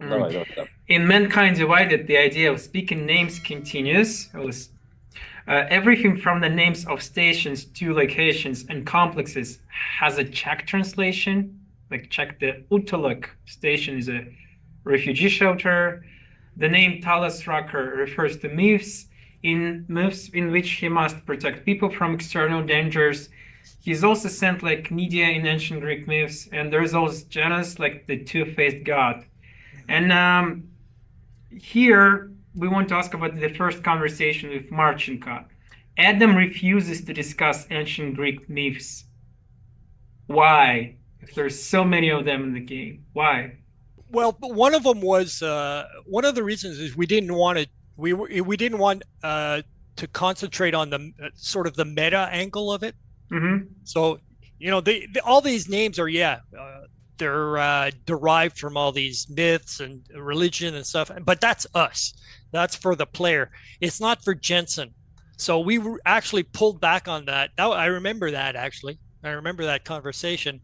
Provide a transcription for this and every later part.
Давай, давай, да. In Mankind Divided, the idea of speaking names continues. Everything from the names of stations to locations and complexes has a Czech translation. Like Czech, the Utolok station is a refugee shelter. The name Talas Rakar refers to myths in which he must protect people from external dangers. He's also sent like Nydia in ancient Greek myths, and there's also Janus, like the two-faced god. And here we want to ask about the first conversation with Marchenka. Adam refuses to discuss ancient Greek myths. Why? If there's so many of them in the game, why? Well, but one of them was one of the reasons is we didn't want to concentrate on the sort of the meta angle of it. Mm-hmm. So all these names are they're derived from all these myths and religion and stuff, but that's us. That's for the player. It's not for Jensen. So we actually pulled back on that. Now I remember that actually. I remember that conversation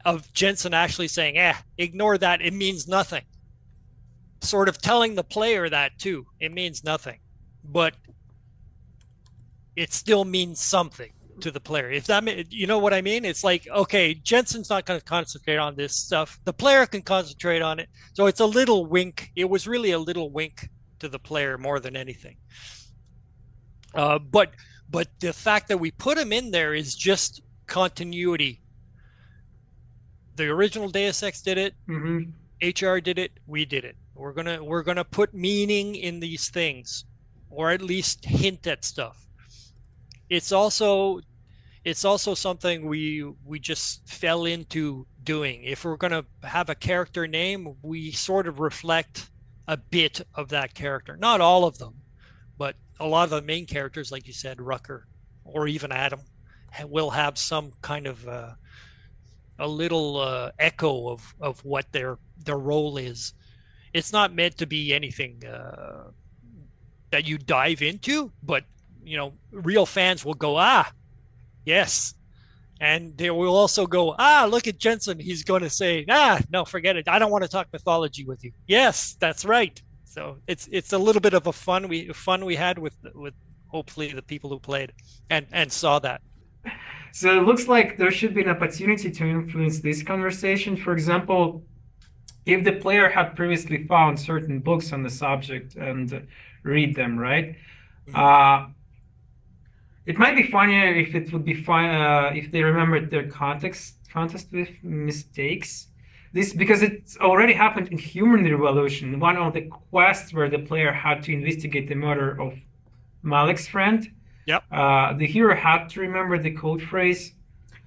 of Jensen actually saying, ignore that. It means nothing. Sort of telling the player that too. It means nothing. But it still means something to the player. If that, you know what I mean? It's like, okay, Jensen's not going to concentrate on this stuff. The player can concentrate on it. So it's a little wink. It was really a little wink to the player more than anything. But the fact that we put him in there is just continuity. The original Deus Ex did it. Mm-hmm. HR did it. We did it. We're gonna put meaning in these things, or at least hint at stuff. It's also something we just fell into doing. If we're gonna have a character name, we sort of reflect a bit of that character. Not all of them, but a lot of the main characters, like you said, Rucker or even Adam, will have some kind of a little echo of what their role is. It's not meant to be anything that you dive into, but real fans will go, yes, and they will also go, look at Jensen. He's going to say, no, forget it. I don't want to talk mythology with you. Yes, that's right. So it's a little bit of a fun we had with hopefully the people who played and saw that. So it looks like there should be an opportunity to influence this conversation. For example, if the player had previously found certain books on the subject and read them, right? It might be funnier if it would be fun if they remembered their context with mistakes. This because it's already happened in Human Revolution, one of the quests where the player had to investigate the murder of Malik's friend. Yep. The hero had to remember the code phrase.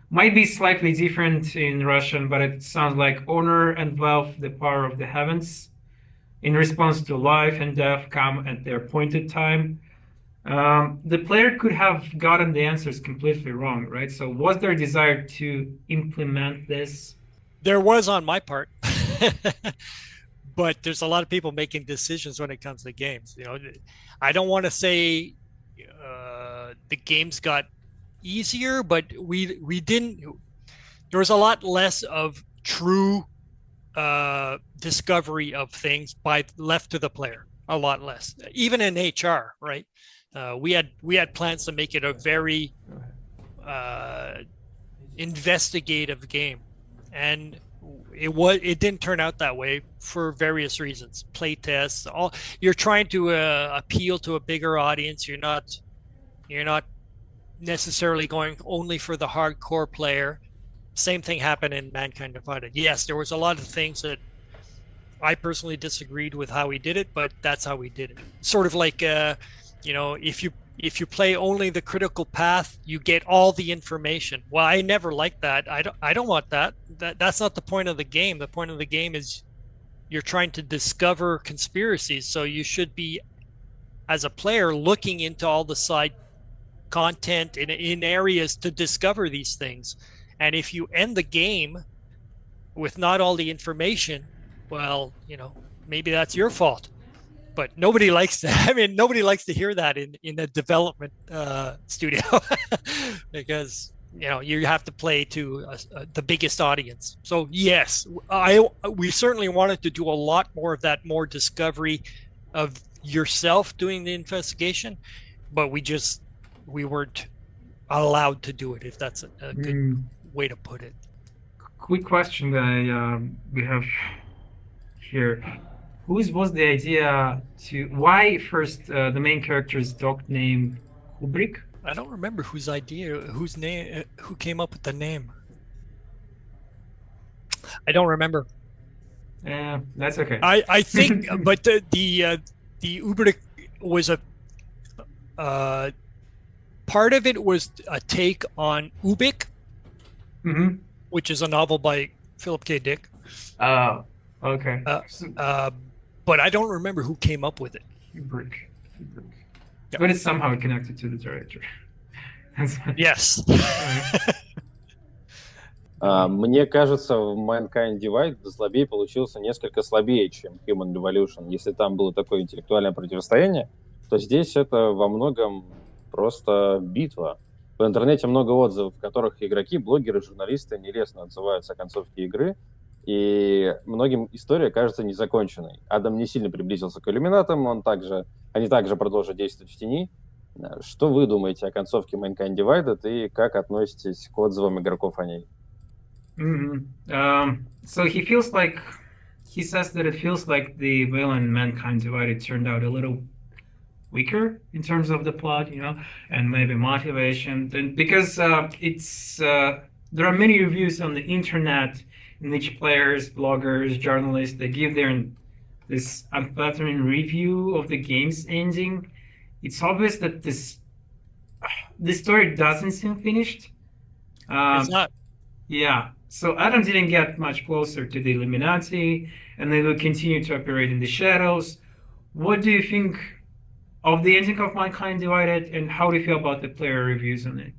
Might be slightly different in Russian, but it sounds like honor and wealth, the power of the heavens. In response to life and death come at their appointed time. The player could have gotten the answers completely wrong, right? So was there a desire to implement this? There was on my part. But there's a lot of people making decisions when it comes to games. I don't want to say the games got easier, but we didn't. There was a lot less of true discovery of things left to the player. A lot less, even in HR, right? We had plans to make it a very investigative game, and it didn't turn out that way for various reasons. Play tests, you're trying to appeal to a bigger audience. You're not necessarily going only for the hardcore player. Same thing happened in Mankind Divided. Yes, there was a lot of things that I personally disagreed with how we did it, but that's how we did it. Sort of like if you play only the critical path, you get all the information. Well, I never liked that. I don't want that. That's not the point of the game. The point of the game is you're trying to discover conspiracies, so you should be, as a player, looking into all the side content in areas to discover these things. And if you end the game with not all the information, well, maybe that's your fault. But nobody likes that. I mean, nobody likes to hear that in a development studio because you have to play to the biggest audience. So yes, we certainly wanted to do a lot more of that, more discovery of yourself doing the investigation, but we weren't allowed to do it, if that's a good way to put it. Quick question that we have here. Whose was the idea why first the main character's dog named Kubrick? I don't remember who came up with the name. I don't remember. Yeah, that's okay. I think, but the Kubrick was a part of it was a take on Ubik, which is a novel by Philip K. Dick. Oh, okay. But I don't remember who came up with it. Kubrick. Yep. But it's somehow connected to the director. Yes. Мне кажется, в Mankind Divided злодей получился несколько слабее, чем Human Revolution. Если там было такое интеллектуальное противостояние, то здесь это во многом просто битва. В интернете много отзывов, в которых игроки, блогеры, журналисты нелестно отзываются о концовке игры, и многим история кажется незаконченной. Адам не сильно приблизился к иллюминатам, они также продолжат действовать в тени. Что вы думаете о концовке Mankind Divided и как относитесь к отзывам игроков о ней? So he says that it feels like the villain Mankind Divided turned out a little weaker in terms of the plot, and maybe motivation. Because there are many reviews on the internet in which players, bloggers, journalists, they give this unflattering review of the game's ending. It's obvious that this story doesn't seem finished. It's not. Yeah. So Adam didn't get much closer to the Illuminati, and they will continue to operate in the shadows. What do you think of the ending of Mankind Divided, and how do you feel about the player reviews on it?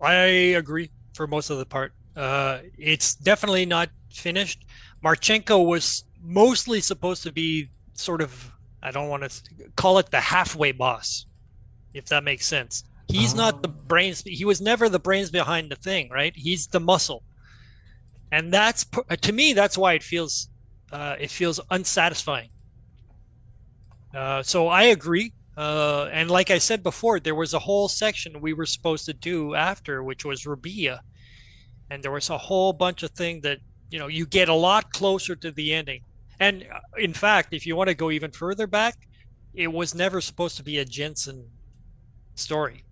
I agree for most of the part. It's definitely not finished. Marchenko was mostly supposed to be sort of, I don't want to call it the halfway boss, if that makes sense. He's not the brains. He was never the brains behind the thing, right? He's the muscle. And that's, to me, that's why it feels unsatisfying. So I agree. And like I said before, there was a whole section we were supposed to do after, which was Rabia. And there was a whole bunch of things that, you get a lot closer to the ending. And in fact, if you want to go even further back, it was never supposed to be a Jensen story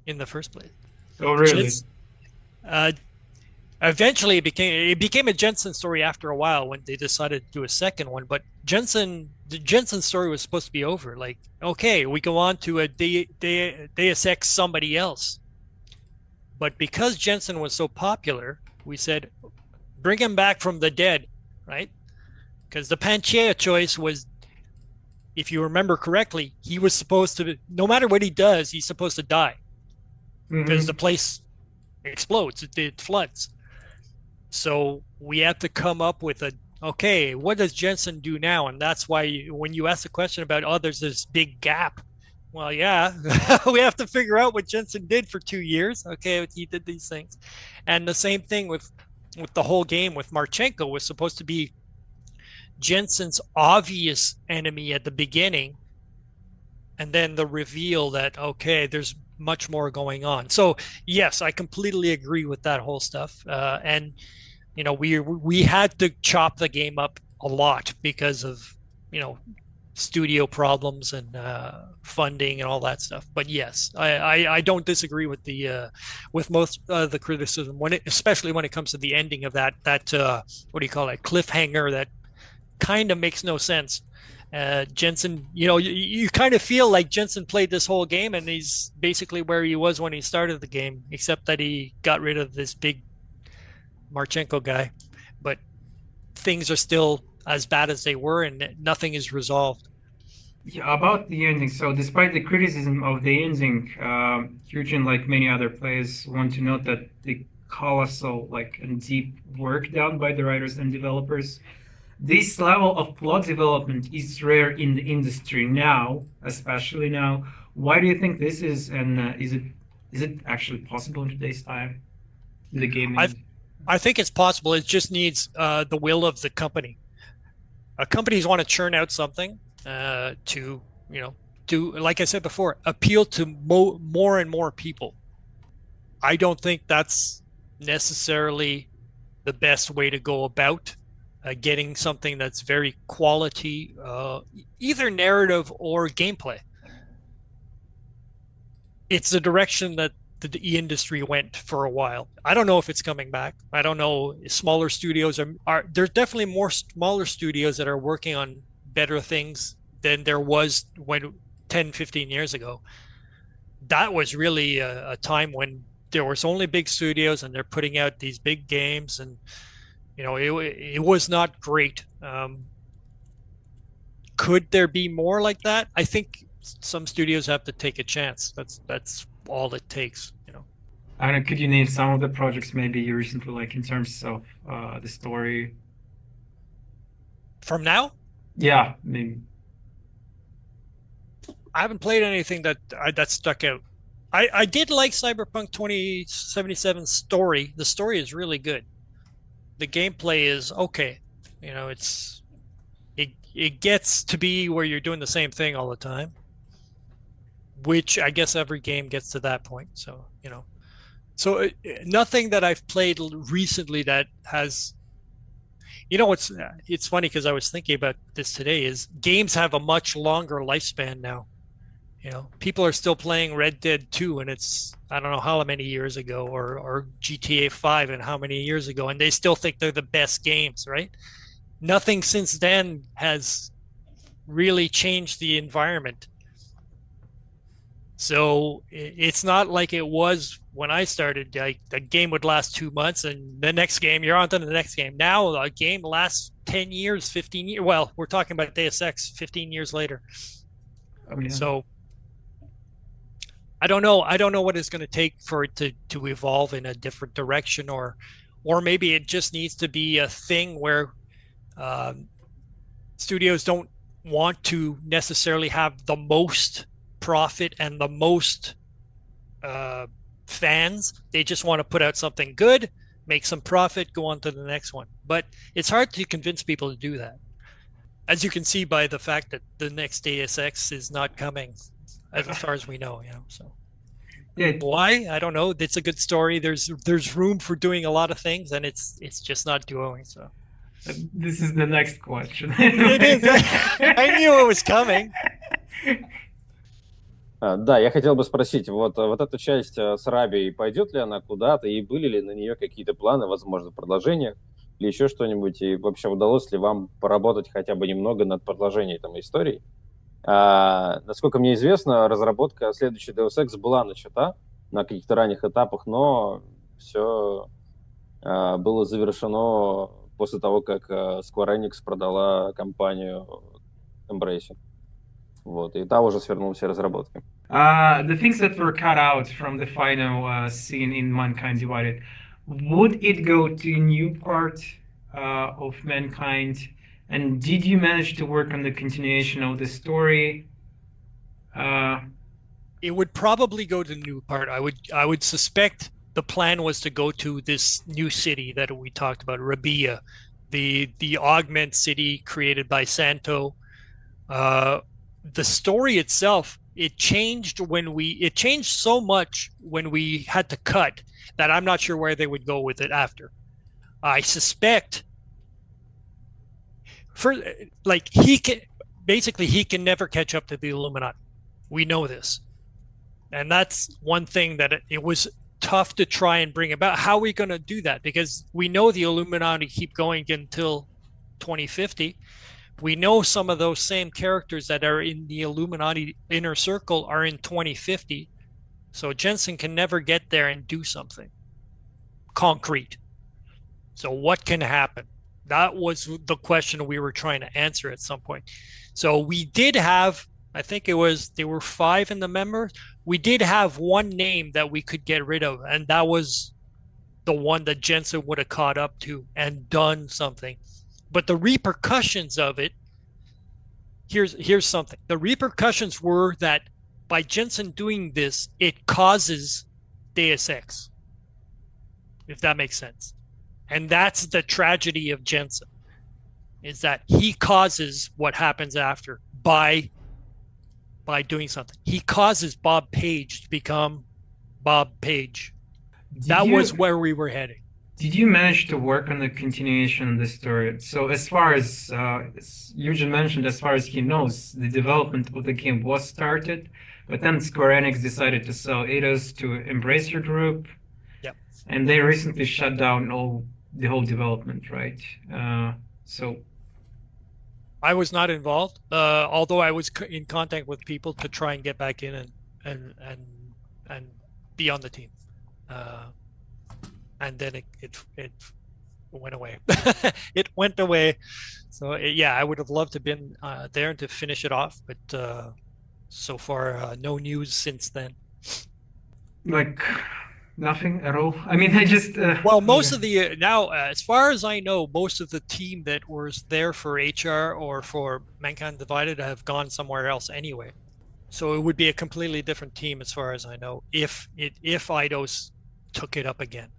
in the first place. Oh, really? Eventually it became a Jensen story after a while when they decided to do a second one. But the Jensen story was supposed to be over. Like, okay, we go on to a Deus Ex somebody else. But because Jensen was so popular, we said, bring him back from the dead, right? Because the Panchea choice was, if you remember correctly, he was supposed to, no matter what he does, he's supposed to die. Because the place explodes, it floods. So we had to come up with okay, what does Jensen do now? And that's why when you ask the question about, there's this big gap. Well, yeah, we have to figure out what Jensen did for 2 years. Okay, he did these things. And the same thing with the whole game with Marchenko was supposed to be Jensen's obvious enemy at the beginning. And then the reveal that, okay, there's much more going on. So yes, I completely agree with that whole stuff. And, we had to chop the game up a lot because of, studio problems and funding and all that stuff. But yes, I don't disagree with with most of the criticism especially when it comes to the ending of that what do you call it, cliffhanger that kind of makes no sense. Jensen, you kind of feel like Jensen played this whole game and he's basically where he was when he started the game, except that he got rid of this big Marchenko guy. But things are still as bad as they were and nothing is resolved. Yeah, about the ending. So despite the criticism of the ending, Eugene, like many other players, want to note that the colossal and deep work done by the writers and developers. This level of plot development is rare in the industry now, especially now. Why do you think this is, and is it Is it actually possible in today's time? In the gaming? I think it's possible. It just needs the will of the company. Companies want to churn out something to, do, like I said before, appeal to more and more people. I don't think that's necessarily the best way to go about getting something that's very quality, either narrative or gameplay. It's the direction that the industry went for a while. I don't know if it's coming back. I don't know. Smaller studios are there's definitely more smaller studios that are working on better things than there was when 10, 15 years ago. That was really a time when there was only big studios and they're putting out these big games, and it was not great. Could there be more like that? I think some studios have to take a chance. That's all it takes. I don't know, could you name some of the projects maybe you recently like in terms of the story? From now? Yeah, maybe. I haven't played anything that stuck out. I did like Cyberpunk 2077's story. The story is really good. The gameplay is okay. It gets to be where you're doing the same thing all the time, which I guess every game gets to that point. So, nothing that I've played recently that has, it's funny because I was thinking about this today, is games have a much longer lifespan now. People are still playing Red Dead 2 and it's, I don't know how many years ago, or GTA 5 and how many years ago, and they still think they're the best games, right? Nothing since then has really changed the environment. So it's not like it was when I started. Like, the game would last 2 months and the next game, you're on to the next game. Now a game lasts 10 years, 15 years. Well, we're talking about Deus Ex 15 years later. Oh, yeah. So I don't know. I don't know what it's going to take for it to evolve in a different direction, or maybe it just needs to be a thing where studios don't want to necessarily have the most profit and the most fans. They just want to put out something good, make some profit, go on to the next one. But it's hard to convince people to do that, as you can see by the fact that the next Deus Ex is not coming, as far as we know. So Yeah, why? I don't know. It's a good story. There's room for doing a lot of things, and it's just not doing so. this is the next question. It is. I knew it was coming. Да, я хотел бы спросить, вот эта часть с Раби, пойдет ли она куда-то, и были ли на нее какие-то планы, возможно, продолжение или еще что-нибудь, и вообще удалось ли вам поработать хотя бы немного над продолжением этой истории? Насколько мне известно, разработка следующей Deus Ex была начата на каких-то ранних этапах, но все было завершено после того, как Square Enix продала компанию Embracer. Вот, и та уже свернула все разработки. The things that were cut out from the final scene in Mankind Divided, would it go to a new part of Mankind? And did you manage to work on the continuation of the story? It would probably go to the new part. I would suspect the plan was to go to this new city that we talked about, Rabia, the augment city created by Santo. The story itself, it changed so much when we had to cut that I'm not sure where they would go with it after. I suspect he can never catch up to the Illuminati. We know this. And that's one thing that it was tough to try and bring about. How are we going to do that? Because we know the Illuminati keep going until 2050. We know some of those same characters that are in the Illuminati inner circle are in 2050. So Jensen can never get there and do something concrete. So what can happen? That was the question we were trying to answer at some point. So we did have, I think there were 5 in the members. We did have one name that we could get rid of, and that was the one that Jensen would have caught up to and done something. But the repercussions of it, here's something. The repercussions were that by Jensen doing this, it causes Deus Ex, if that makes sense. And that's the tragedy of Jensen, is that he causes what happens after by doing something. He causes Bob Page to become Bob Page. That was where we were heading. Did you manage to work on the continuation of the story? So as far as Eugene mentioned, as far as he knows, the development of the game was started, but then Square Enix decided to sell Eidos to Embracer Group. Yep. And they recently shut down the whole development, right? So I was not involved, although I was in contact with people to try and get back in and be on the team. And then it went away. It went away. So yeah, I would have loved to have been there to finish it off, but so far no news since then. Like nothing at all. I mean, I just well, most of the now, as far as I know, most of the team that was there for HR or for Mankind Divided have gone somewhere else anyway. So it would be a completely different team, as far as I know, if Eidos took it up again.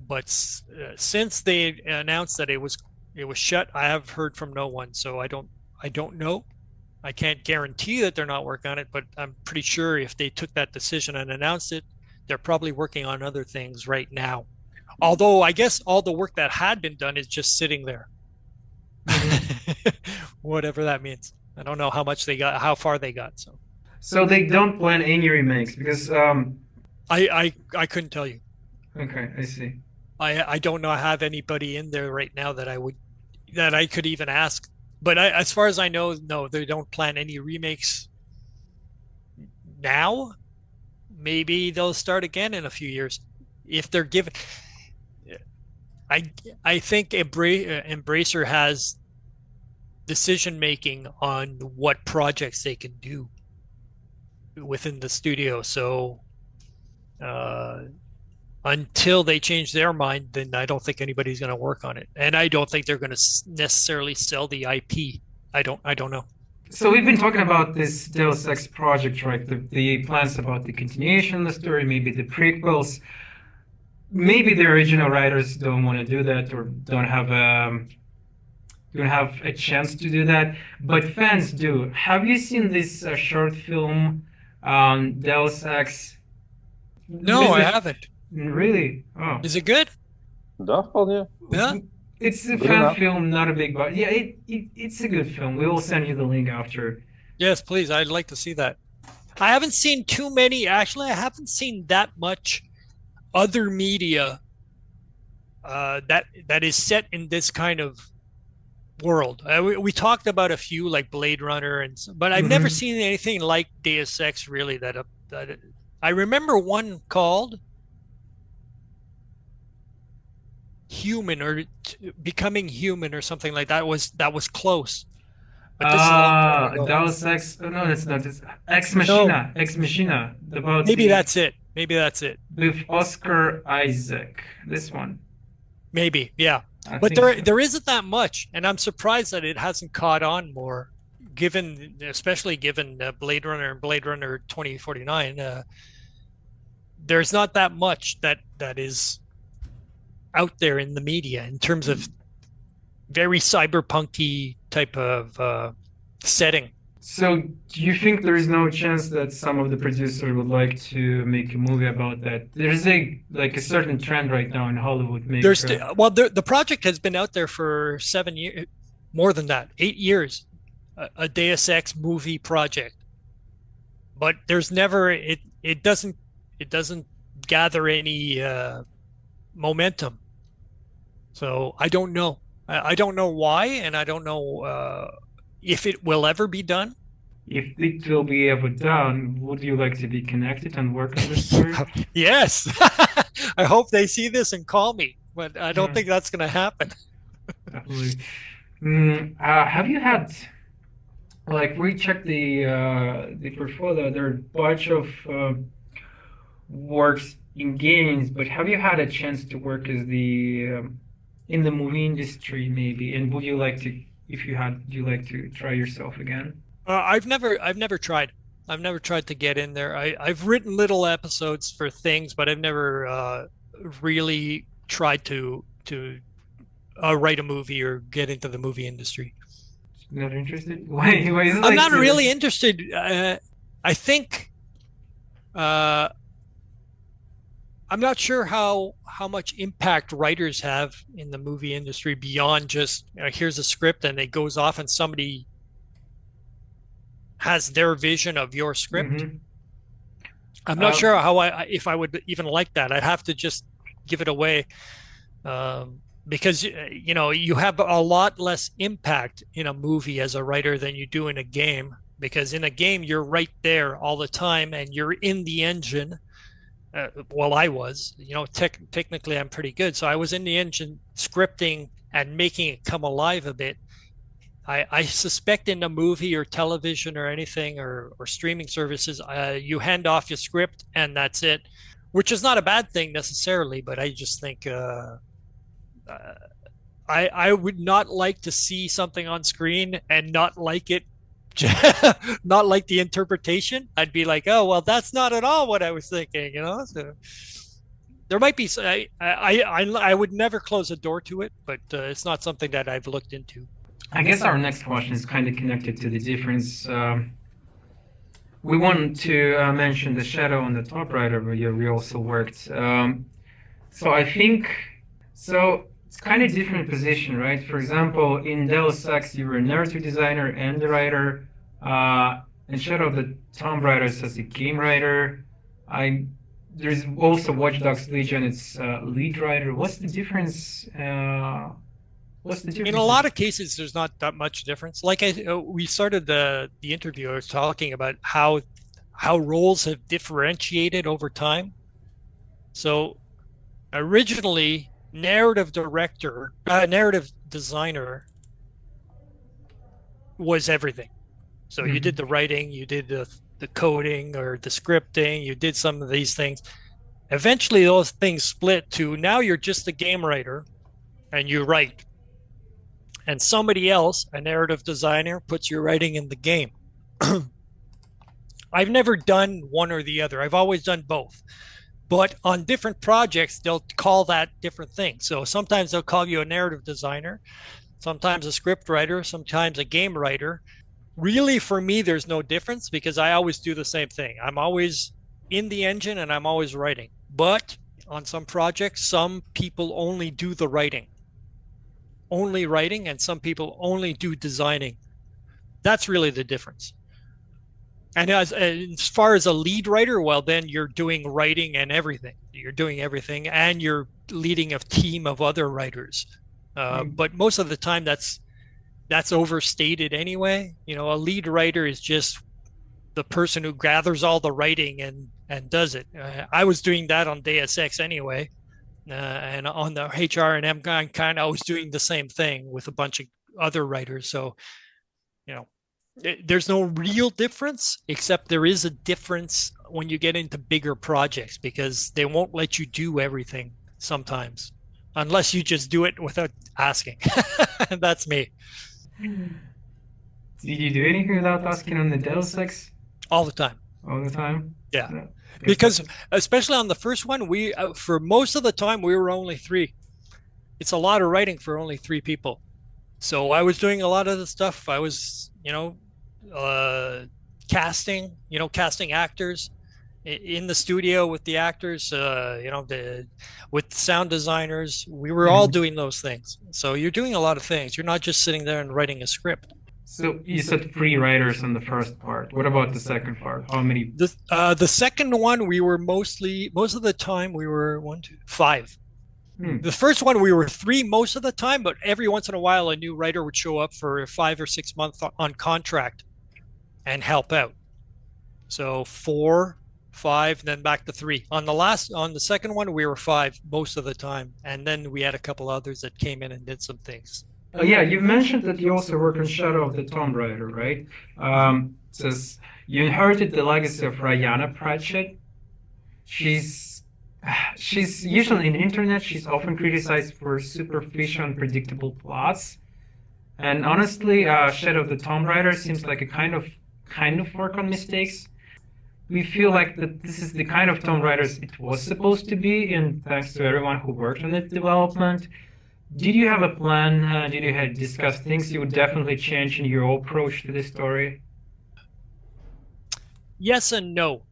But since they announced that it was shut, I have heard from no one. So I don't know. I can't guarantee that they're not working on it, but I'm pretty sure if they took that decision and announced it, they're probably working on other things right now. Although I guess all the work that had been done is just sitting there. Whatever that means. I don't know how much they got, how far they got. So they don't plan any remakes because I couldn't tell you. Okay, I see. I don't know, I have anybody in there right now that I could even ask. But as far as I know, no, they don't plan any remakes now. Maybe they'll start again in a few years if they're given. I think Embracer has decision making on what projects they can do within the studio. So until they change their mind, then I don't think anybody's going to work on it, and I don't think they're going to necessarily sell the IP. I don't know. So we've been talking about this Deus Ex project, right? The plans about the continuation of the story, maybe the prequels. Maybe the original writers don't want to do that or don't have a chance to do that, but fans do. Have you seen this short film, Deus Ex? No, I haven't. Really? Oh. Is it good? Да, вполне. Yeah. It's a fan film, not a big budget. Yeah, it's a good film. We will send you the link after. Yes, please. I'd like to see that. I haven't seen too many. Actually, I haven't seen that much other media that is set in this kind of world. We talked about a few like Blade Runner, but I've never seen anything like Deus Ex really. That I remember one called Human or Becoming Human or something like that. Was close. But this is a long time ago. Deus Ex. Oh, no, that's not. It's Ex Machina. No. Ex Machina. Maybe that's it. Maybe that's it. With Oscar Isaac. This one. Maybe, yeah. But there isn't that much, and I'm surprised that it hasn't caught on more, especially given Blade Runner and Blade Runner 2049. There's not that much that is out there in the media in terms of very cyberpunky type of setting. So do you think there's no chance that some of the producers would like to make a movie about that? There's a certain trend right now in Hollywood. The project has been out there for 7 years, more than that, 8 years, a Deus Ex movie project. But there's never it doesn't gather any momentum. So I don't know. I don't know why, and I don't know if it will ever be done. If it will be ever done, would you like to be connected and work on this story? Yes. I hope they see this and call me, but I don't think that's going to happen. Definitely. Have you had, we checked the portfolio, there are a bunch of works in games, but have you had a chance to work as in the movie industry maybe? And would you like to, if you had, would you like to try yourself again? I've never tried. I've never tried to get in there. I've written little episodes for things, but I've never really tried to write a movie or get into the movie industry. Not interested? Why is it I'm like not so- really interested. I think I'm not sure how much impact writers have in the movie industry beyond just here's a script and it goes off and somebody has their vision of your script. Mhm. I'm not sure how if I would even like that. I'd have to just give it away because you have a lot less impact in a movie as a writer than you do in a game. Because in a game you're right there all the time and you're in the engine. Well, I was, technically I'm pretty good. So I was in the engine scripting and making it come alive a bit. I suspect in a movie or television or anything or streaming services, you hand off your script and that's it, which is not a bad thing necessarily. But I just think I would not like to see something on screen and not like it. Not like the interpretation. I'd be like, oh well, that's not at all what I was thinking, So there might be. I would never close a door to it, but it's not something that I've looked into. I guess our next question is kind of connected to the difference. We want to mention the shadow on the top right where we also worked. So I think it's kind of different position, right? For example, in Deus Ex, you were a narrative designer and the writer. In Shadow of the Tomb Raider as a game writer. There's also Watch Dogs Legion. It's lead writer. What's the difference? In a lot of cases, there's not that much difference. Like we started the interview, I was talking about how roles have differentiated over time. So originally, narrative designer was everything. So you did the writing, you did the coding or the scripting, you did some of these things. Eventually, those things split to now you're just a game writer and you write. And somebody else, a narrative designer, puts your writing in the game. I've never done one or the other. I've always done both. But on different projects, they'll call that different things. So sometimes they'll call you a narrative designer, sometimes a script writer, sometimes a game writer. Really, for me, there's no difference because I always do the same thing. I'm always in the engine and I'm always writing. But on some projects, some people only do the writing. Only writing, and some people only do designing. That's really the difference. And as far as a lead writer, well, then you're doing writing and everything. You're doing everything, and you're leading a team of other writers. But most of the time, that's overstated anyway. A lead writer is just the person who gathers all the writing and does it. I was doing that on Deus Ex anyway. And on the HR&M, I kind of was doing the same thing with a bunch of other writers. So, there's no real difference, except there is a difference when you get into bigger projects because they won't let you do everything sometimes, unless you just do it without asking. That's me. Did you do anything without asking on the Deus Ex? All the time. All the time? Yeah. Because especially on the first one, we for most of the time we were only 3. It's a lot of writing for only 3 people. So I was doing a lot of the stuff. I was, casting actors in the studio with the actors, with sound designers. We were all doing those things. So you're doing a lot of things. You're not just sitting there and writing a script. So you said 3 writers on the first part. What about the second part? How many? The second one, we were most of the time we were 5. The first one we were 3 most of the time, but every once in a while a new writer would show up for 5 or 6 months on contract and help out. So 4, 5, then back to 3. On the second one we were 5 most of the time, and then we had a couple others that came in and did some things. Oh, yeah, you mentioned that you also work on Shadow of the Tomb Raider, right? Says you inherited the legacy of Rayana Pratchett. She's usually in the internet. She's often criticized for superficial and predictable plots. And honestly, Shadow of the Tomb Raider seems like a kind of work on mistakes. we feel like that this is the kind of Tomb Raiders it was supposed to be, and thanks to everyone who worked on its development. Did you have a plan? Did you have discuss things you would definitely change in your approach to the story? Yes and no.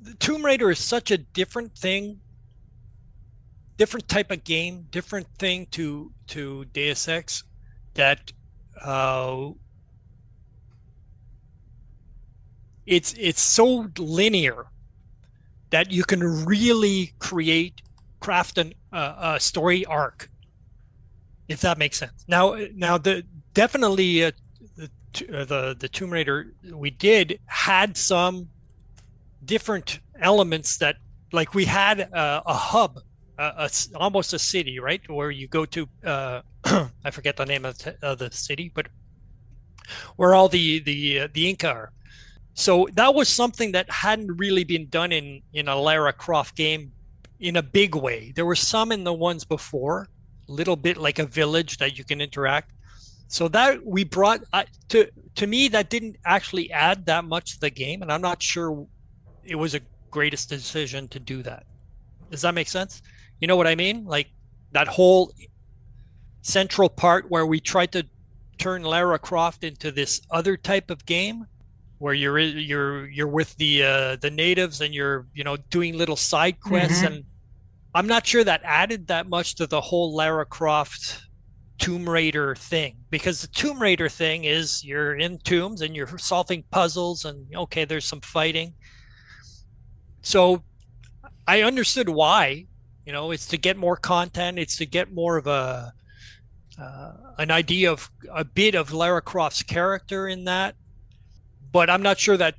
The Tomb Raider is such a different thing, different type of game, different thing to Deus Ex, that it's so linear that you can really craft a story arc, if that makes sense. Now definitely the Tomb Raider we did had some different elements that, like, we had a hub, almost a city, right, where you go to. I forget the name of the city, but where all the Inka are. So that was something that hadn't really been done in a Lara Croft game in a big way. There were some in the ones before, a little bit like a village that you can interact. So that we brought to me, that didn't actually add that much to the game, and I'm not sure it was a greatest decision to do that. Does that make sense? You know what I mean? Like that whole central part where we tried to turn Lara Croft into this other type of game, where you're with the natives and you're doing little side quests, and I'm not sure that added that much to the whole Lara Croft Tomb Raider thing, because the Tomb Raider thing is you're in tombs and you're solving puzzles and okay, there's some fighting. So I understood why, it's to get more content, it's to get more of an idea of a bit of Lara Croft's character in that. But I'm not sure that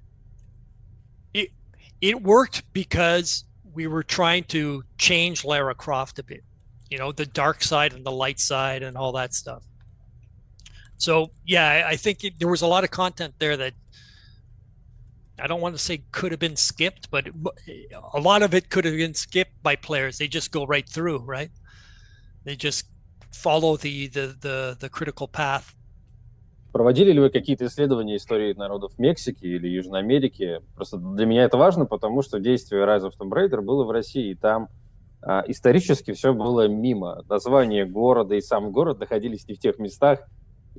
it worked, because we were trying to change Lara Croft a bit, the dark side and the light side and all that stuff. So yeah, I think there was a lot of content there that I don't want to say could have been skipped, but a lot of it could have been skipped by players. They just go right through, right? They just follow the critical path. Проводили ли вы какие-то исследования истории народов Мексики или Южной Америки? Просто для меня это важно, потому что действие Rise of Tomb Raider было в России, и там исторически все было мимо. Название города и сам город находились не в тех местах,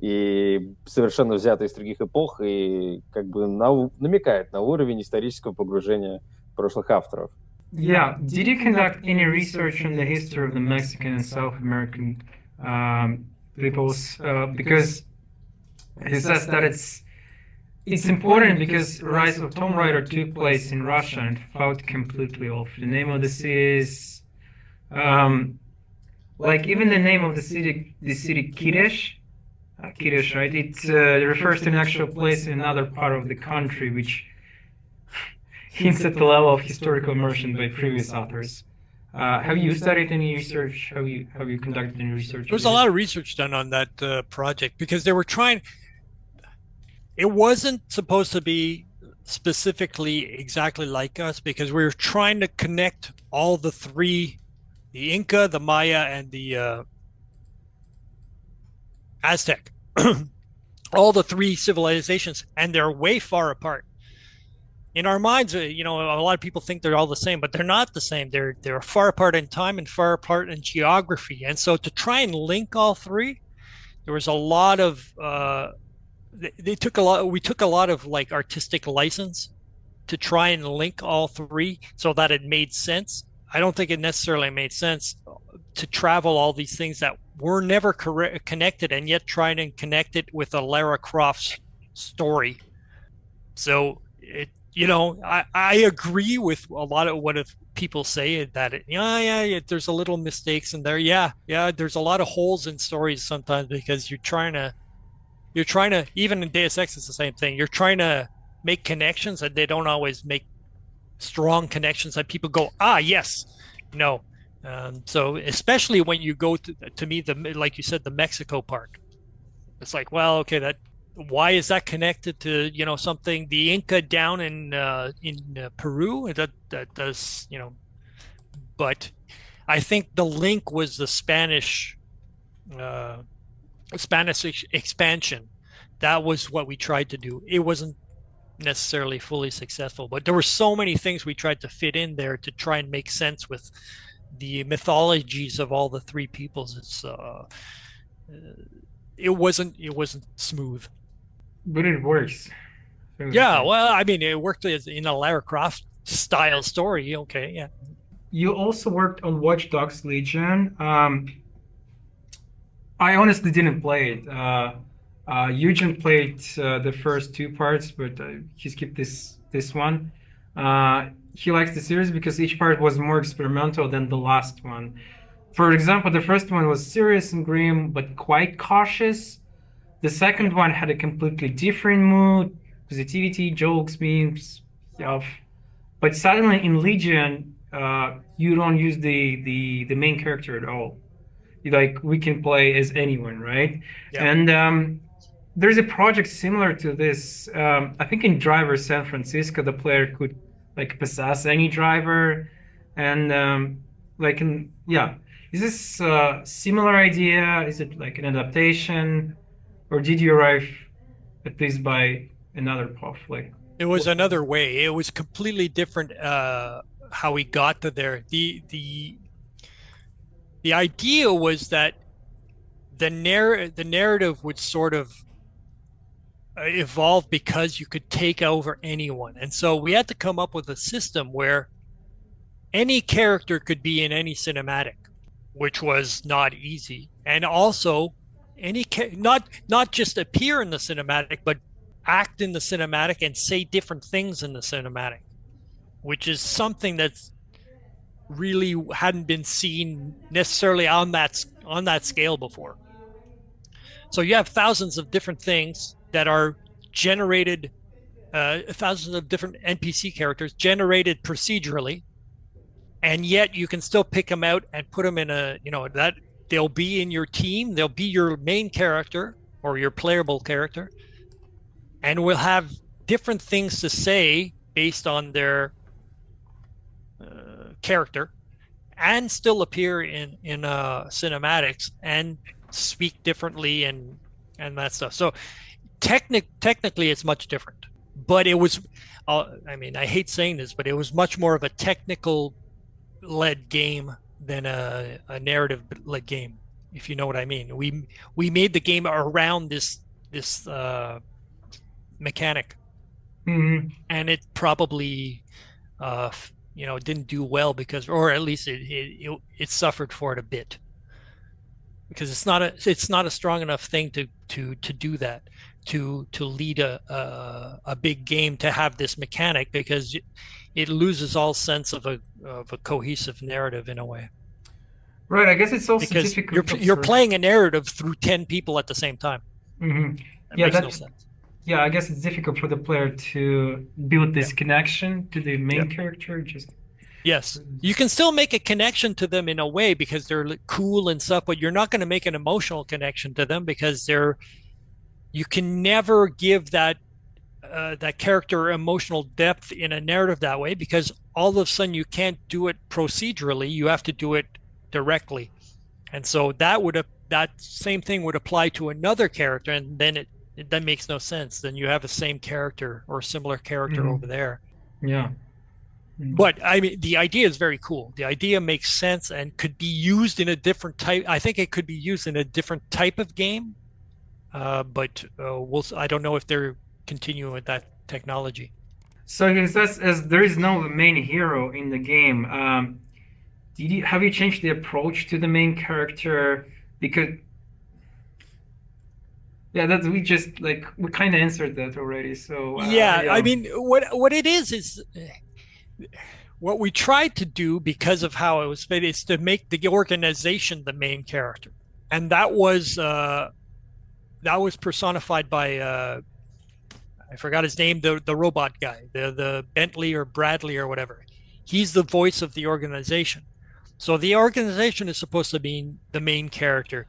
и совершенно взято из других эпох, и как бы намекает на уровень исторического погружения прошлых авторов. Yeah. Did you conduct any research on the history of the Mexican and South American peoples? Because he says that it's important because Rise of Tomb Raider took place in Russia and fought completely off. The name of the city is like even the name of the city Kiresh, right? It refers to an actual place in another part of the country, which hints at the level of historical immersion by previous authors. Have you studied any research? Have you conducted any research? There was a lot of research done on that project, because they were trying. It wasn't supposed to be specifically exactly like us, because we were trying to connect all the three, the Inca, the Maya, and the Aztec, all the three civilizations, and they're way far apart. In our minds, a lot of people think they're all the same, but they're not the same. They're far apart in time and far apart in geography. And so to try and link all three, there was a lot of we took a lot of like artistic license to try and link all three so that it made sense. I don't think it necessarily made sense to travel all these things that were never connected, and yet trying to connect it with a Lara Croft story. So I agree with a lot of what people say, that there's a little mistakes in there. Yeah, there's a lot of holes in stories sometimes, because you're trying to, even in Deus Ex, it's the same thing. You're trying to make connections, and they don't always make strong connections that people go, yes, no. So especially when you go to me, like you said, the Mexico part, it's like, well, okay, why is that connected to something, the Inca down in Peru? That does, but I think the link was the Spanish expansion. That was what we tried to do. It wasn't necessarily fully successful, but there were so many things we tried to fit in there to try and make sense with the mythologies of all the three peoples. It wasn't smooth. But it works. Yeah, well, I mean, it worked in a Lara Croft style story. Okay, yeah. You also worked on Watch Dogs Legion. I honestly didn't play it. Eugen played the first two parts, but he skipped this one. He likes the series because each part was more experimental than the last one. For example, the first one was serious and grim, but quite cautious. The second one had a completely different mood, positivity, jokes, memes, stuff. But suddenly in Legion, you don't use the main character at all. We can play as anyone, right? Yeah. And there's a project similar to this. I think in Driver San Francisco, the player could possess any driver, and is this a similar idea? Is it like an adaptation, or did you arrive at least by another path? It was another way. It was completely different how we got to there. The idea was that the narrative would sort of evolve because you could take over anyone. And so we had to come up with a system where any character could be in any cinematic, which was not easy. And also not just appear in the cinematic, but act in the cinematic and say different things in the cinematic, which is something that's really hadn't been seen necessarily on that scale before. So you have thousands of different things that are generated, thousands of different NPC characters generated procedurally, and yet you can still pick them out and put them in that they'll be in your team, they'll be your main character or your playable character, and will have different things to say based on their character, and still appear in cinematics and speak differently and that stuff. So technically it's much different, but it was I hate saying this, but it was much more of a technical led game than a narrative led game, if you know what I mean. We made the game around this mechanic, and it probably didn't do well because, or at least it suffered for it a bit, because it's not a strong enough thing to do that, to lead a big game, to have this mechanic, because it loses all sense of a cohesive narrative in a way. Right. I guess it's also because difficult. You're playing a narrative through 10 people at the same time. Mm-hmm. That makes no sense. Yeah, I guess it's difficult for the player to build this connection to the main character. Yes, you can still make a connection to them in a way because they're cool and stuff, but you're not going to make an emotional connection to them because you can never give that character emotional depth in a narrative that way, because all of a sudden you can't do it procedurally, you have to do it directly. And so that same thing would apply to another character, and then that makes no sense. Then you have the same character or similar character over there. Yeah. But I mean, the idea is very cool. The idea makes sense and could be used in a different type. I think it could be used in a different type of game. But I don't know if they're continuing with that technology. So as there is no main hero in the game, have you changed the approach to the main character? Because that we kind of answered that already. So I mean, what it is what we tried to do, because of how it was made, is to make the organization the main character, and that was personified by I forgot his name, the robot guy, the Bentley or Bradley or whatever. He's the voice of the organization. So the organization is supposed to be the main character,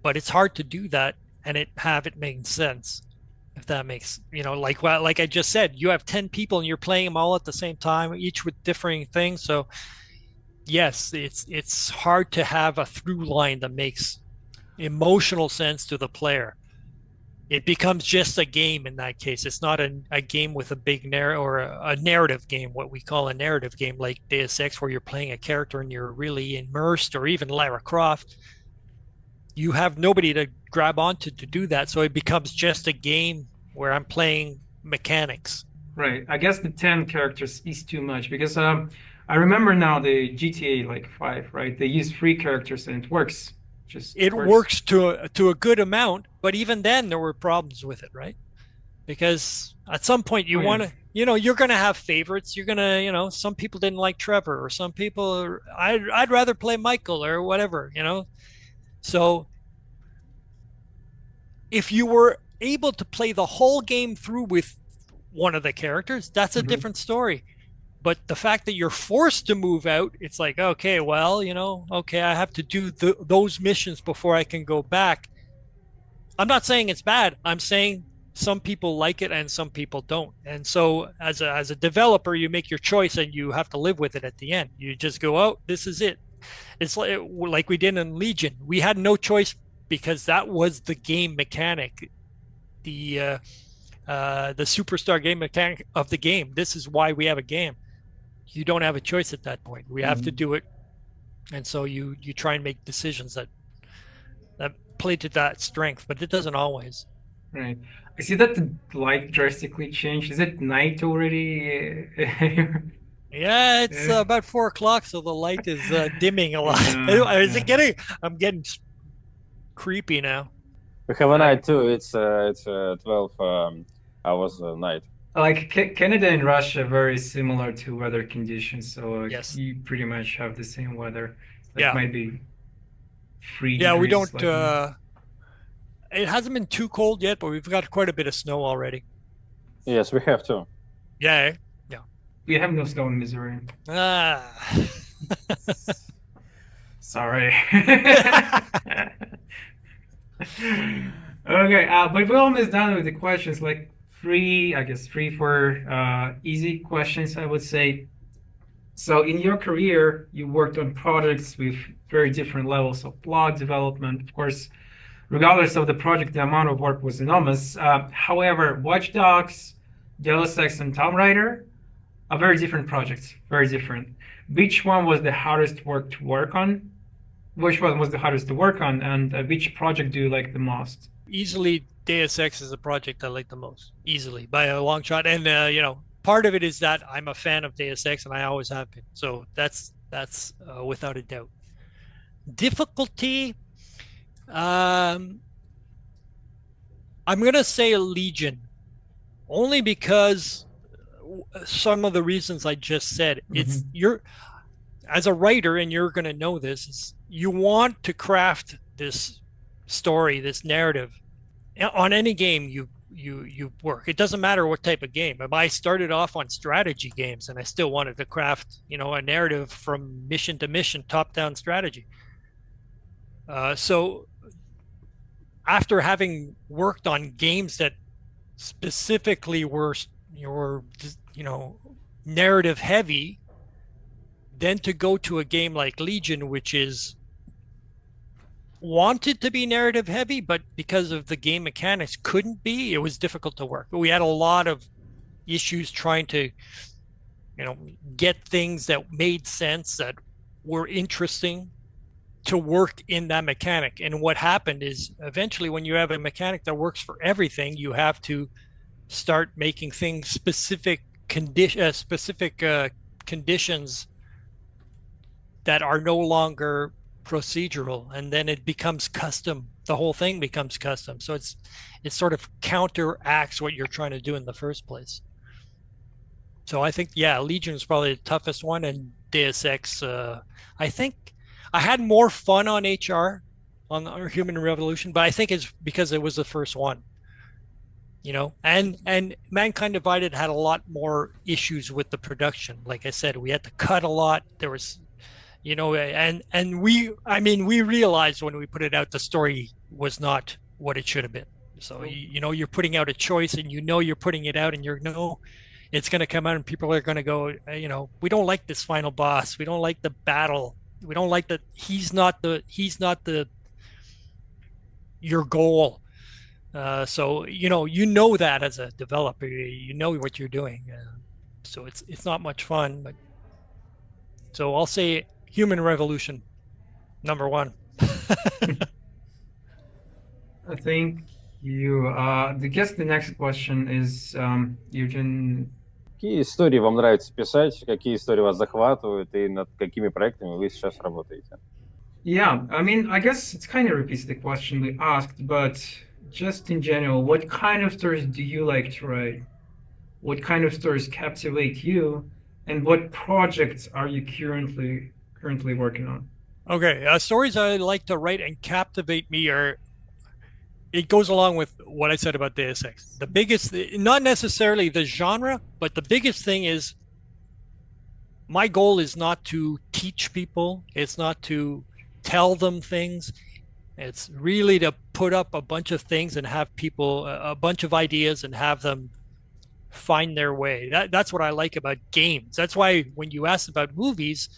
but it's hard to do that and have it make sense. If that makes, like I just said, you have 10 people and you're playing them all at the same time, each with differing things. So yes, it's hard to have a through line that makes emotional sense to the player. it becomes just a game in that case. It's not a game with a big narrative or a narrative game, what we call a narrative game like Deus Ex, where you're playing a character and you're really immersed, or even Lara Croft. You have nobody to grab onto to do that. So it becomes just a game where I'm playing mechanics. Right. I guess the 10 characters is too much because I remember now the GTA like 5, right? They use 3 characters and it works. Just It works to a good amount, but even then there were problems with it, right? Because at some point you want to, you're going to have favorites. You're going to, some people didn't like Trevor, or some people, I'd rather play Michael or whatever, So if you were able to play the whole game through with one of the characters, that's a different story. But the fact that you're forced to move out, it's like, okay, well, okay, I have to do those missions before I can go back. I'm not saying it's bad. I'm saying some people like it and some people don't. And so as a developer, you make your choice and you have to live with it at the end. You just go, oh, this is it. It's like we did in Legion. We had no choice because that was the game mechanic, the superstar game mechanic of the game. This is why we have a game. You don't have a choice at that point. We have to do it. And so you try and make decisions that play to that strength, but it doesn't always. Right. I see that the light drastically changed. Is it night already? Yeah, it's about 4 o'clock, so the light is dimming a lot. Is it getting? I'm getting creepy now. We have a night too. It's 12 hours a night. Like Canada and Russia are very similar to weather conditions, so yes, you pretty much have the same weather. Yeah, might be 3 Yeah, we degrees, don't. It hasn't been too cold yet, but we've got quite a bit of snow already. Yes, we have to. Yeah. We have no snow in Missouri. Sorry. Okay, but we're almost done with the questions. Like 3 easy questions, I would say. So in your career, you worked on projects with very different levels of plot development. Of course, regardless of the project, the amount of work was enormous. However, Watch Dogs, Deus Ex, and Tomb Raider are very different projects, very different. Which one was the hardest work to work on? Which one was the hardest to work on, and which project do you like the most? Easily, Deus Ex is the project I like the most, easily, by a long shot. And, part of it is that I'm a fan of Deus Ex, and I always have been. So that's without a doubt. Difficulty, I'm going to say Legion, only because some of the reasons I just said. It's you're, as a writer, and you're going to know this, is you want to craft this story, this narrative on any game you work. It doesn't matter what type of game. I started off on strategy games, and I still wanted to craft, a narrative from mission to mission, top-down strategy. So after having worked on games that specifically were narrative heavy, then to go to a game like Legion, which is wanted to be narrative heavy, but because of the game mechanics couldn't be, it was difficult to work. But we had a lot of issues trying to get things that made sense, that were interesting to work in that mechanic. And what happened is, eventually, when you have a mechanic that works for everything, you have to start making things specific conditions that are no longer procedural, and then it becomes custom. The whole thing becomes custom. So it sort of counteracts what you're trying to do in the first place. So I think, Legion is probably the toughest one, and Deus Ex. I think I had more fun on HR, on our Human Revolution, but I think it's because it was the first one. And Mankind Divided had a lot more issues with the production. Like I said, we had to cut a lot. There was, and we realized when we put it out, the story was not what it should have been. So, you're putting out a choice, and you're putting it out, and it's going to come out, and people are going to go, we don't like this final boss. We don't like the battle. We don't like that. He's not your goal. So you know that as a developer, you know what you're doing. So it's not much fun. But so I'll say Human Revolution, number one. Thank you. I guess the next question is Eugene. Какие истории вам нравится писать, какие истории вас захватывают и над какими проектами вы сейчас работаете? Yeah, I mean, I guess it's kind of repeats the question we asked, but just in general, what kind of stories do you like to write? What kind of stories captivate you? And what projects are you currently working on? Okay, stories I like to write and captivate me are. It goes along with what I said about Deus Ex. The biggest, not necessarily the genre, but the biggest thing is my goal is not to teach people. It's not to tell them things. It's really to put up a bunch of things and have people, a bunch of ideas and have them find their way. That's what I like about games. That's why when you ask about movies,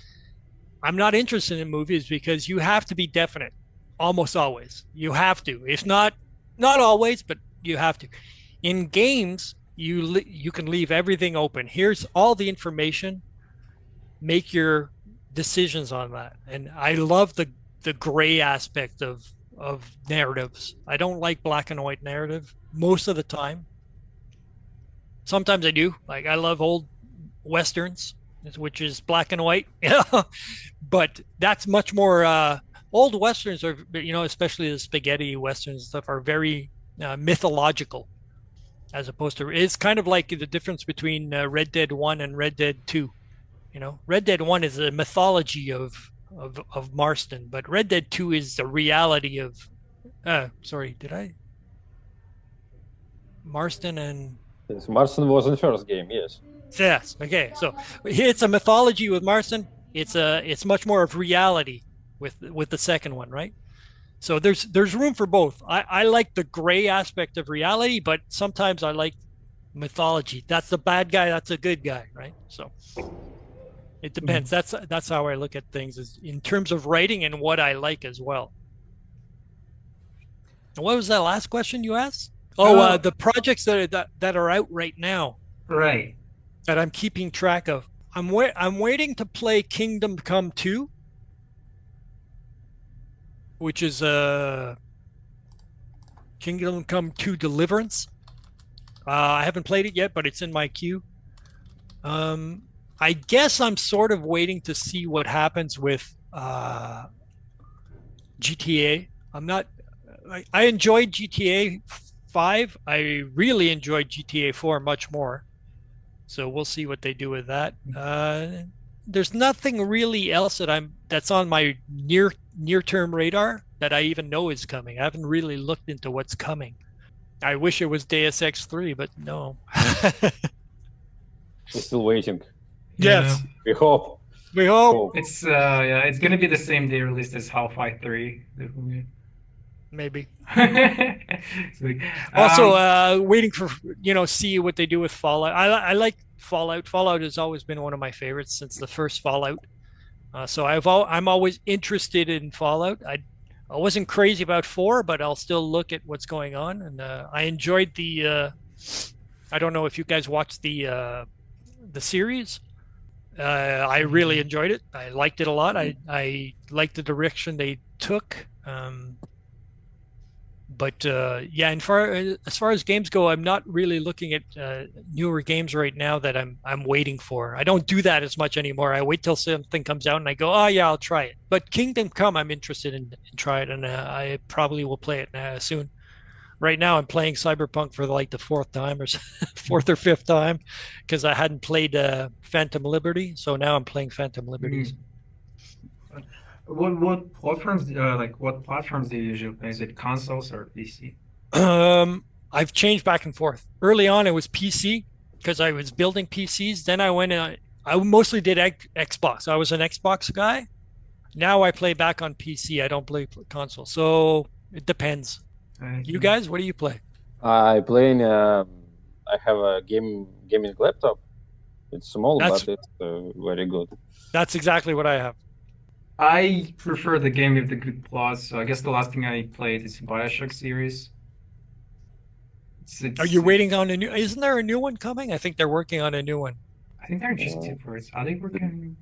I'm not interested in movies because you have to be definite almost always. You have to. If not always, but you have to. In games, you can leave everything open. Here's all the information. Make your decisions on that. And I love the gray aspect of narratives. I don't like black and white narrative most of the time. Sometimes I do. Like I love old westerns, which is black and white. But that's much more old westerns are, especially the spaghetti westerns and stuff are very mythological, as opposed to it's kind of like the difference between Red Dead 1 and Red Dead 2. Red Dead 1 is a mythology of Marston, but Red Dead 2 is the reality of Marston and Yes, Marston was in the first game, yes. Yes. Okay. So it's a mythology with Marston. It's much more of reality with the second one, right? So there's room for both. I like the gray aspect of reality, but sometimes I like mythology. That's the bad guy. That's a good guy, right? So it depends. That's how I look at things, is in terms of writing and what I like as well. What was that last question you asked? Oh, the projects that are out right now. Right. That I'm keeping track of. I'm waiting to play Kingdom Come 2, which is Kingdom Come 2 Deliverance. I haven't played it yet, but it's in my queue. I guess I'm sort of waiting to see what happens with GTA. I enjoyed GTA 5. I really enjoyed GTA 4 much more. So we'll see what they do with that. There's nothing really else that's on my near-term radar that I even know is coming. I haven't really looked into what's coming. I wish it was Deus Ex 3, but no. We're still waiting. Yes. Yeah. We hope. It's it's gonna be the same day released as Half-Life 3. Maybe. Like, also, waiting for see what they do with Fallout. I like Fallout. Fallout has always been one of my favorites since the first Fallout. So I'm always interested in Fallout. I wasn't crazy about 4, but I'll still look at what's going on. And I enjoyed the. I don't know if you guys watched the series. I really enjoyed it. I liked it a lot. I liked the direction they took. But yeah, and as far as games go, I'm not really looking at newer games right now that I'm waiting for. I don't do that as much anymore. I wait till something comes out and I go, oh yeah, I'll try it. But Kingdom Come, I'm interested in try it, and I probably will play it soon. Right now, I'm playing Cyberpunk for like the fourth time or fourth or fifth time because I hadn't played Phantom Liberty, so now I'm playing Phantom Liberties. What platforms what platforms do you usually play? Is it consoles or PC? I've changed back and forth. Early on, it was PC because I was building PCs. Then I went. I mostly did Xbox. I was an Xbox guy. Now I play back on PC. I don't play console. So it depends. You guys, what do you play? I play. I have a gaming laptop. It's small, but it's very good. That's exactly what I have. I prefer the game with the good plots. So I guess the last thing I played is BioShock series. Are you waiting on a new? Isn't there a new one coming? I think they're working on a new one. I think they're just two parts. Are they working?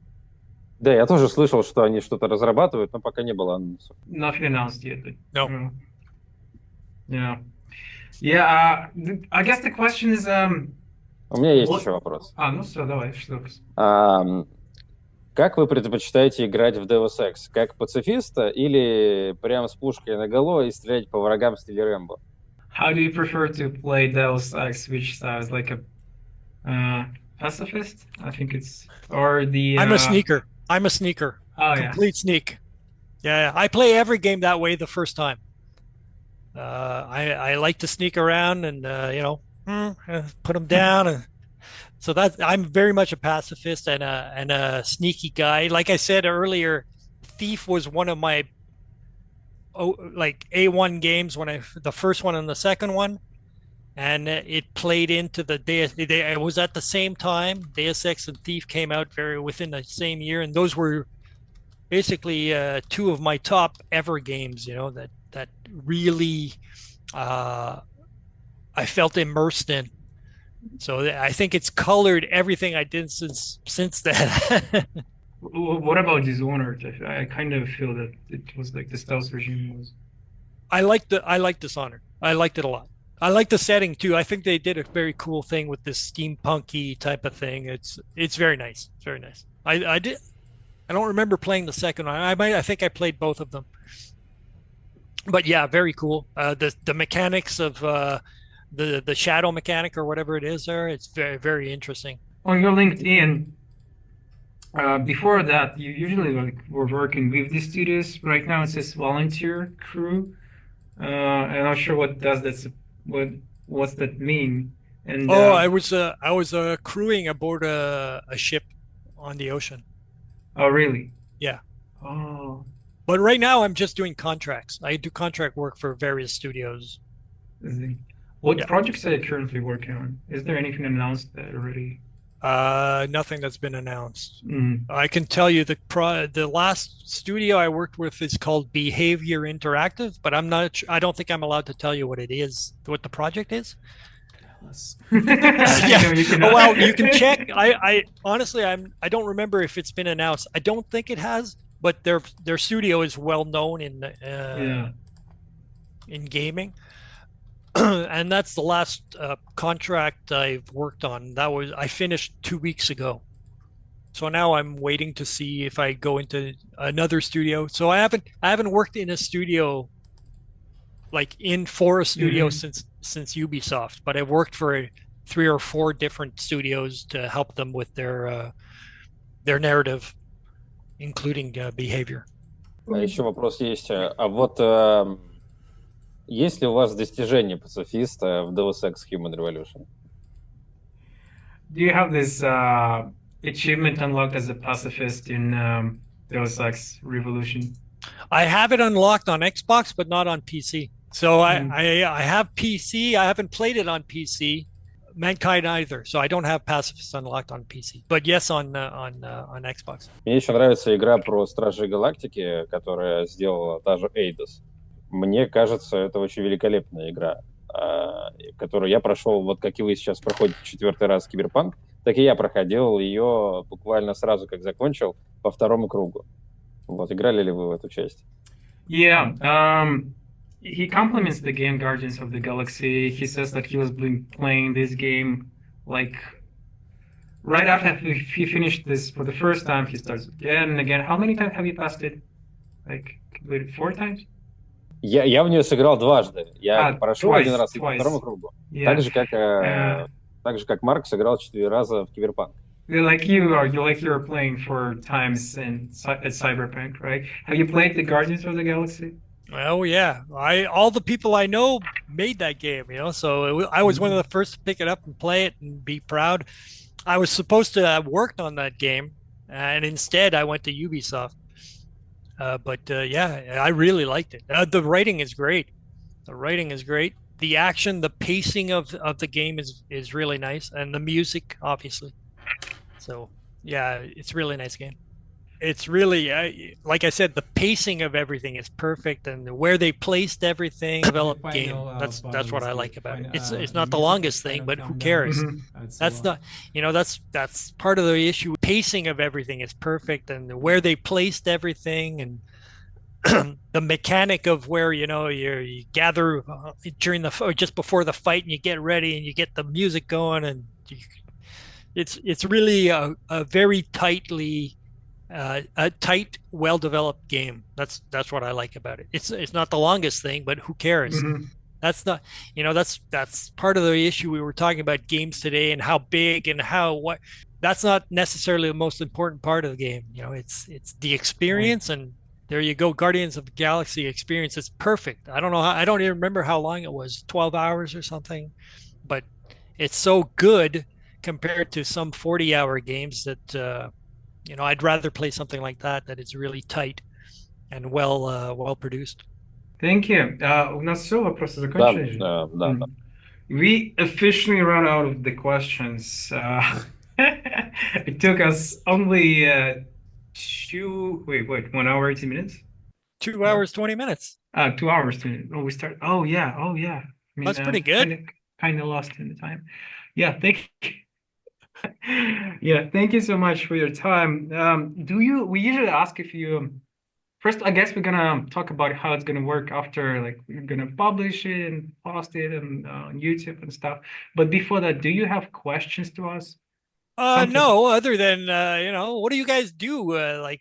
Да, я тоже слышал, что они что-то разрабатывают, но пока не было анонсов. Nothing announced yet. But, No. Yeah. Yeah. I guess the question is. У меня есть еще вопрос. Ну все, давай, что? Как вы предпочитаете играть в Deus Ex? Как пацифиста или прям с пушкой наголо и стрелять по врагам в стиле Рэмбо? How do you prefer to play Deus Ex? Which sounds like a pacifist? I think it's or the. I'm a sneaker. Oh, Complete sneak. Yeah, I play every game that way the first time. I like to sneak around and put them down, and so I'm very much a pacifist and a sneaky guy. Like I said earlier, Thief was one of my like A1 games the first one and the second one, and it played into the it was at the same time. Deus Ex and Thief came out within the same year, and those were basically two of my top ever games. That really I felt immersed in. So I think it's colored everything I did since then. What about Dishonored? I kind of feel that it was like the stealth regime was. I liked Dishonored. I liked it a lot. I like the setting too. I think they did a very cool thing with this steampunky type of thing. It's very nice. It's very nice. I don't remember playing the second one. I think I played both of them. But yeah, very cool. The mechanics of the shadow mechanic or whatever it is there, it's very, very interesting. On your LinkedIn, before that, you usually were working with the studios. Right now it says volunteer crew. I'm not sure what what's that mean. And I was crewing aboard a ship on the ocean. Oh, really? Yeah. Oh. But right now I'm just doing contracts. I do contract work for various studios. What projects are you currently working on? Is there anything announced already? Nothing that's been announced. I can tell you the last studio I worked with is called Behavior Interactive, but I don't think I'm allowed to tell you what it is, what the project is. Yeah. Well, you can check. I honestly, I don't remember if it's been announced. I don't think it has, but their studio is well known in gaming. And that's the last contract I've worked on. I finished 2 weeks ago. So now I'm waiting to see if I go into another studio. So I haven't worked in a studio for a studio since Ubisoft, but I've worked for 3 or 4 different studios to help them with their narrative, including behavior. Еще вопрос есть. А вот есть ли у вас достижение пацифиста в Deus Ex Human Revolution? Do you have this achievement unlocked as a pacifist in Deus Ex Revolution? I have it unlocked on Xbox, but not on PC. So I have PC. I haven't played it on PC. Mankind either. So I don't have Pacifist unlocked on PC. But yes, on Xbox. Мне еще нравится игра про Стражей Галактики, которая сделала та же Eidos. Мне кажется, это очень великолепная игра, которую я прошел, вот как и вы сейчас проходите 4-й раз Киберпанк, так и я проходил ее буквально сразу, как закончил, по 2-му кругу. Вот, играли ли вы в эту часть? Yeah, he compliments the game Guardians of the Galaxy. He says that he was playing this game like right after he finished this for the first time. He starts again and again. How many times have you passed it? Like completed 4 times? Я в нее сыграл дважды. Я прошел один раз по 2-му кругу. Yeah. Так же, как Марк сыграл 4 раза в Киберпанк. Like you're playing 4 times at Cyberpunk, right? Have you played the Guardians of the Galaxy? Oh yeah, all the people I know made that game, so I was one of the first to pick it up and play it and be proud. I was supposed to have worked on that game, and instead I went to Ubisoft. But yeah, I really liked it. The writing is great. The action, the pacing of the game is really nice, and the music, obviously. So yeah, it's a really nice game. it's really like I said, the pacing of everything is perfect, and where they placed everything, developed game. That's what I like about it. It's not the longest thing, but who cares? Mhm. That's not, that's part of the issue. Pacing of everything is perfect, and where they placed everything, and the mechanic of where you gather during the or just before the fight, and you get ready, and you get the music going, and it's really a very tight, well-developed game. That's what I like about it. It's not the longest thing, but who cares? Mhm. That's not, that's part of the issue. We were talking about games today and how big and how what. That's not necessarily the most important part of the game. It's the experience, and there you go. Guardians of the Galaxy experience. It's perfect. I don't know how. I don't even remember how long it was. 12 hours or something, but it's so good compared to some 40-hour games that I'd rather play something like that is really tight and well produced. Thank you. У нас все, вопросы Да, закончились? да. We officially run out of the questions. It took us only 1 hour, 18 minutes? 2 hours, 20 minutes. 2 hours to we start. Oh yeah. I mean, That's pretty good. Kind of lost in the time. Yeah, thank you. Yeah, thank you so much for your time. We usually ask if you first, I guess we're gonna talk about how it's gonna work after, like we're gonna publish it and post it and on YouTube and stuff. But before that, do you have questions to us? No, other than what do you guys do? I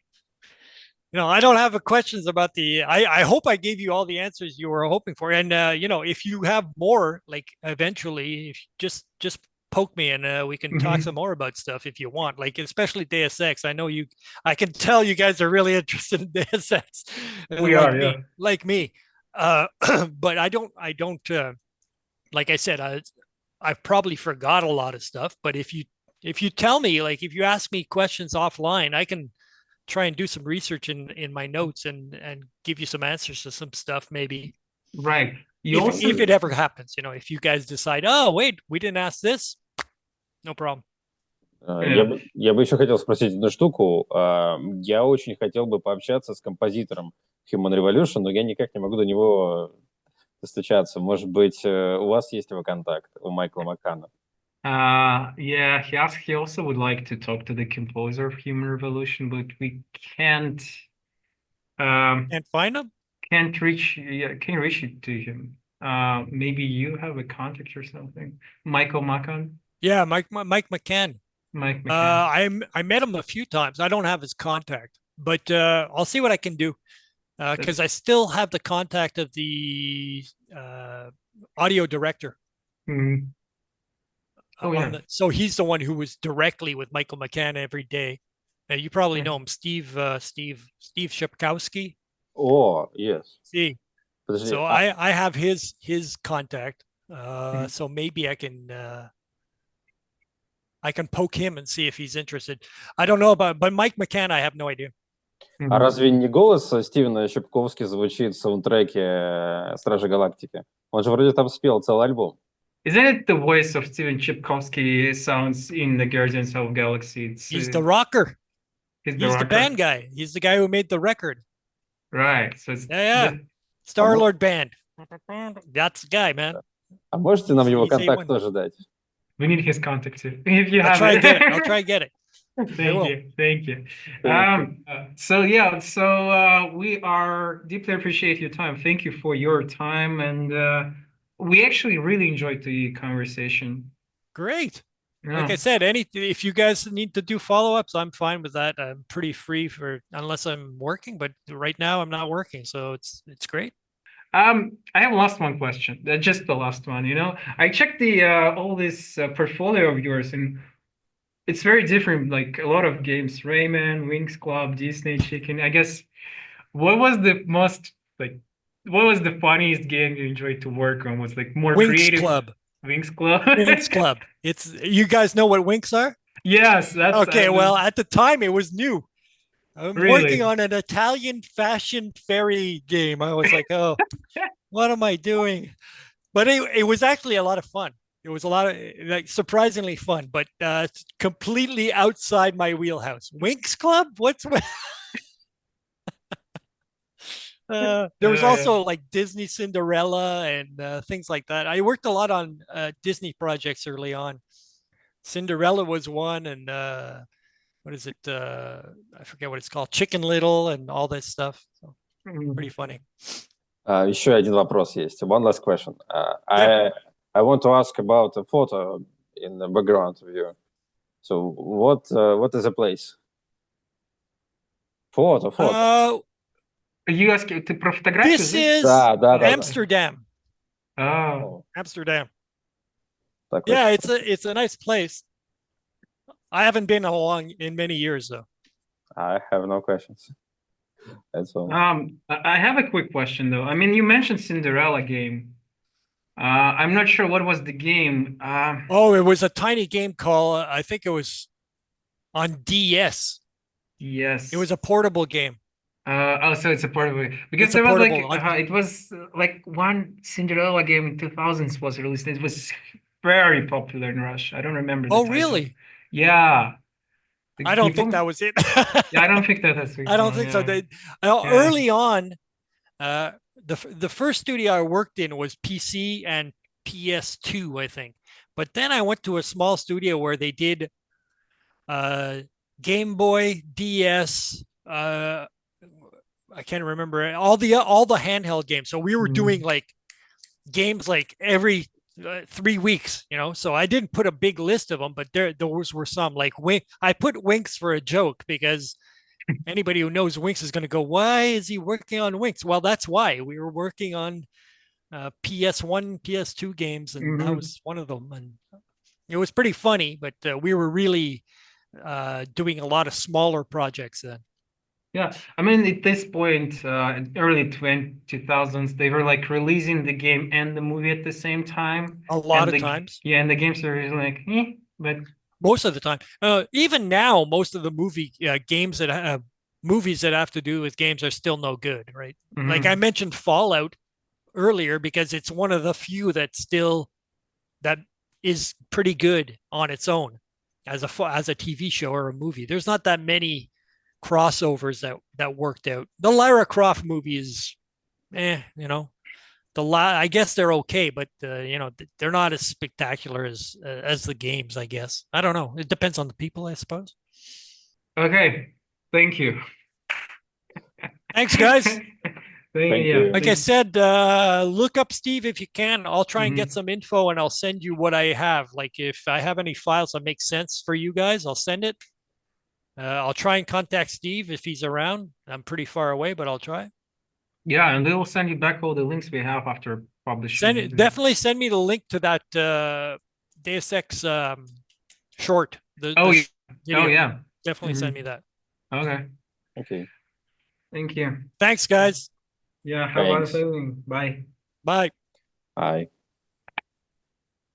don't have questions about I hope I gave you all the answers you were hoping for. And if you have more, like eventually, if just poke me and we can talk some more about stuff if you want, like especially Deus Ex. I can tell you guys are really interested in Deus Ex. We are, yeah. Like me. But I don't like I said, I've probably forgot a lot of stuff, but if you tell me, like if you ask me questions offline, I can try and do some research in my notes and give you some answers to some stuff, maybe. Right. If it ever happens, if you guys decide, oh wait, we didn't ask this, no problem. Я бы еще хотел спросить одну штуку. Я очень хотел бы пообщаться с композитором Human Revolution, но я никак не могу до него достучаться. Может быть, у вас есть его контакт, у Майкла Маккана? Yeah, he also would like to talk to the composer of Human Revolution, but we can't find him? Can't reach it to him. Maybe you have a contact or something. Michael Mackan? Yeah, Mike McCann. Mike McCann. I met him a few times. I don't have his contact, but I'll see what I can do. Because I still have the contact of the audio director. Mm-hmm. Oh, yeah. So he's the one who was directly with Michael McCann every day. You probably know him, Steve Shepkowski. Oh, yes. See, so I have his contact. So maybe I can poke him and see if he's interested. I don't know but Mike McCann, I have no idea. А разве не голос Стивена Щепковски звучит в саундтреке «Стражи Галактики»? Он же вроде там спел целый альбом. Isn't it the voice of Steven Chbosky sounds in the Guardians of the Galaxy? He's the rocker. He's the band guy. He's the guy who made the record. Right. So it's Star-Lord band. That's the guy, man. А можете нам его контакт тоже дать? We need his contact too. If you have I'll try to get it. Thank you. So we are deeply appreciate your time. Thank you for your time, and we actually really enjoyed the conversation. Great. Yeah. Like I said, if you guys need to do follow-ups, I'm fine with that. I'm pretty free unless I'm working, but right now I'm not working, so it's great. I have last one question. Just the last one. I checked the all this portfolio of yours, and it's very different. Like a lot of games: Rayman, Winx Club, Disney Chicken. I guess what was the funniest game you enjoyed to work on? Was like more Winx creative? Club. Winx Club. Winx Club. You guys know what Winx are? Yes, that's okay. Well, at the time it was new. I'm really? Working on an Italian fashion fairy game. I was like, oh, what am I doing? But it was actually a lot of fun. It was a lot of like surprisingly fun, but completely outside my wheelhouse. Winx Club? What's there was also like Disney Cinderella and things like that. I worked a lot on Disney projects early on. Cinderella was one, and what is it? I forget what it's called. Chicken Little and all this stuff. So, pretty funny. Еще один вопрос есть. One last question. I want to ask about a photo in the background of you. So what is the place? Фото. You ask ты про фотографию? This is Да. Amsterdam. Oh. Amsterdam. Так Yeah, вот. it's a nice place. I haven't been along in many years though. I have no questions. That's all. I have a quick question though. I mean, you mentioned Cinderella game. I'm not sure what was the game. Oh, it was a tiny game called, I think it was on DS. Yes. It was a portable game. So it's a portable because It's a there was like portable. it was like one Cinderella game in 2000s was released. It was very popular in Russia. I don't remember the Oh, title. really? Yeah. I don't think that was it. Yeah, I don't think that's I don't think so. Early on, the first studio I worked in was PC and PS2, I think. But then I went to a small studio where they did Game Boy, DS, I can't remember all the handheld games. So we were doing like games like every 3 weeks, you know. So I didn't put a big list of them, but those were some. Like I put Winx for a joke because anybody who knows Winx is going to go, why is he working on Winx? Well, that's why we were working on PS1, PS2 games, and that was one of them. And it was pretty funny, but we were really doing a lot of smaller projects then. Yeah, I mean, at this point, early 2000s, they were like releasing the game and the movie at the same time. A lot of times. Yeah, and the games are really like, but most of the time. Even now, most of the games that have movies that have to do with games are still no good, right? Like I mentioned Fallout earlier because it's one of the few that is pretty good on its own as a TV show or a movie. There's not that many crossovers that worked out. The Lara Croft movie is, you know, I guess they're okay, but you know, they're not as spectacular as the games. I guess I don't know. It depends on the people, I suppose. Okay, thank you. Thanks, guys. Thank you. Like I said, look up Steve if you can. I'll try and get some info, and I'll send you what I have. Like if I have any files that make sense for you guys, I'll send it. I'll try and contact Steve if he's around. I'm pretty far away, but I'll try. Yeah, and they will send you back all the links we have after publishing. Definitely send me the link to that Deus Ex short. Yeah. Definitely send me that. Okay. Okay. Thank you. Thanks, guys. Yeah, have a nice evening. Bye. Bye. Bye.